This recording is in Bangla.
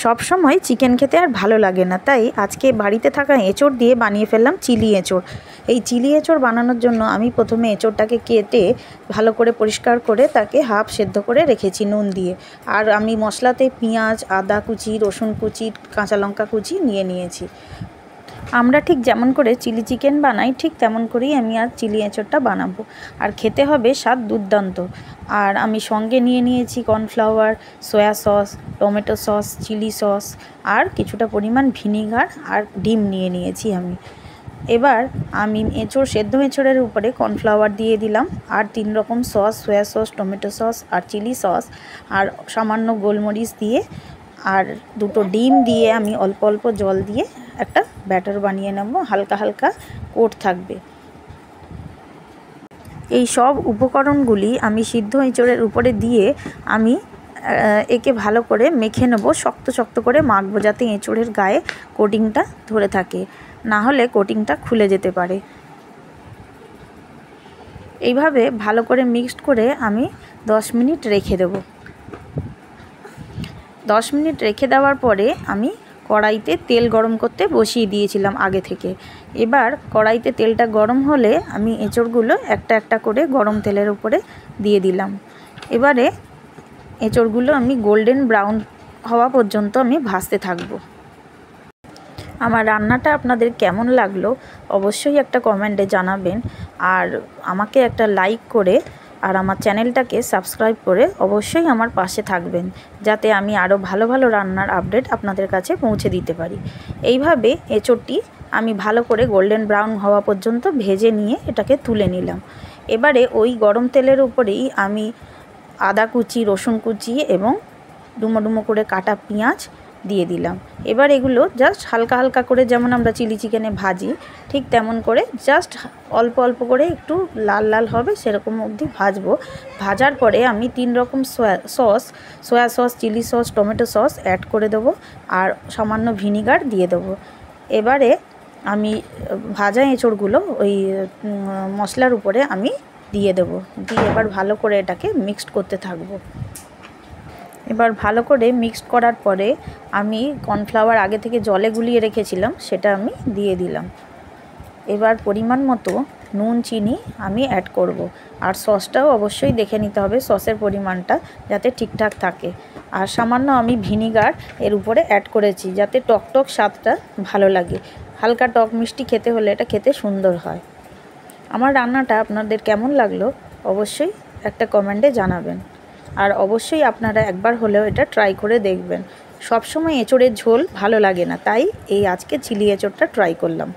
সব সময় চিকেন খেতে আর ভালো লাগে না, তাই আজকে বাড়িতে থাকা এঁচোড় দিয়ে বানিয়ে ফেললাম চিলি এঁচোড়। এই চিলি এঁচোড় বানানোর জন্য আমি প্রথমে এঁচোড়টাকে কেটে ভালো করে পরিষ্কার করে তাকে হাফ সেদ্ধ করে রেখেছি নুন দিয়ে। আর আমি মশলাতে পেঁয়াজ, আদা কুচি, রসুন কুচি, কাঁচা লঙ্কা কুচি নিয়েছি। আমরা ঠিক যেমন করে চিলি চিকেন বানাই ঠিক তেমন করেই আমি আর চিলি এঁচোড়টা বানাবো। আর খেতে হবে স্বাদ দুর্দান্ত। আর আমি সঙ্গে নিয়েছি cornflour, soya sauce, tomato sauce, chilli sauce আর কিছুটা পরিমাণ ভিনিগার আর ডিম নিয়েছি আমি। এবার আমি সেদ্ধ এঁচোড়ের উপরে কর্নফ্লাওয়ার দিয়ে দিলাম আর 3 রকম sauce, soya sauce, tomato sauce আর চিলি সস আর সামান্য গোলমরিচ দিয়ে আর 2টো ডিম দিয়ে আমি অল্প অল্প জল দিয়ে একটা ব্যাটার বানিয়ে নেব, হালকা হালকা কোট থাকবে। এই সব উপকরণগুলি আমি সিদ্ধ এঁচোড়ের উপরে দিয়ে আমি একে ভালো করে মেখে নেব, শক্ত শক্ত করে মাখবো যাতে এঁচোড়ের গায়ে কোটিংটা ধরে থাকে, না হলে কোটিংটা খুলে যেতে পারে। এইভাবে ভালো করে মিক্সড করে আমি 10 মিনিট রেখে দেব। 10 মিনিট রেখে দেওয়ার পরে আমি কড়াইতে তেল গরম করতে বসিয়ে দিয়েছিলাম আগে থেকে। এবার কড়াইতে তেলটা গরম হলে আমি এঁচোড়গুলো একটা একটা করে গরম তেলের উপরে দিয়ে দিলাম। এবারে এঁচোড়গুলো আমি গোল্ডেন ব্রাউন হওয়া পর্যন্ত আমি ভাজতে থাকব। আমার রান্নাটা আপনাদের কেমন লাগলো অবশ্যই একটা কমেন্টে জানাবেন, আর আমাকে একটা লাইক করে আর আমার চ্যানেলটাকে সাবস্ক্রাইব করে অবশ্যই আমার পাশে থাকবেন, যাতে আমি আরও ভালো ভালো রান্নার আপডেট আপনাদের কাছে পৌঁছে দিতে পারি। এইভাবে এঁচোড়টি আমি ভালো করে গোল্ডেন ব্রাউন হওয়া পর্যন্ত ভেজে নিয়ে এটাকে তুলে নিলাম। এবারে ওই গরম তেলের উপরেই আমি আদা কুচি, রসুন কুচি এবং ডুমো ডুমো করে কাটা পেঁয়াজ দিয়ে দিলাম। এবার এগুলো জাস্ট হালকা হালকা করে, যেমন আমরা চিলি চিকেনে ভাজি ঠিক তেমন করে জাস্ট অল্প অল্প করে একটু লাল লাল হবে সেরকম অবধি ভাজবো। ভাজার পরে আমি 3 রকম soya sauce, chilli sauce, tomato sauce add করে দেবো আর সামান্য ভিনিগার দিয়ে দেবো। এবারে আমি ভাজা এঁচোড়গুলো ওই মশলার উপরে আমি দিয়ে দেবো, দিয়ে এবার ভালো করে এটাকে মিক্সড করতে থাকবো। এবার ভালো করে মিক্সড করার পরে আমি কর্নফ্লাওয়ার আগে থেকে জলে গুলিয়ে রেখেছিলাম সেটা আমি দিয়ে দিলাম। এবার পরিমাণ মতো নুন চিনি আমি অ্যাড করব। আর সসটাও অবশ্যই দেখে নিতে হবে সসের পরিমাণটা যাতে ঠিকঠাক থাকে। আর সামান্য আমি ভিনিগার এর উপরে অ্যাড করেছি যাতে টকটক স্বাদটা ভালো লাগে। হালকা টক মিষ্টি খেতে হলে এটা খেতে সুন্দর হয়। আমার রান্নাটা আপনাদের কেমন লাগলো অবশ্যই একটা কমেন্টে জানাবেন, আর অবশ্যই আপনারা একবার হলেও এটা ট্রাই করে দেখবেন। সবসময় এঁচোড়ের ঝোল ভালো লাগে না, তাই এই আজকে চিলি এঁচোড়টা ট্রাই করলাম।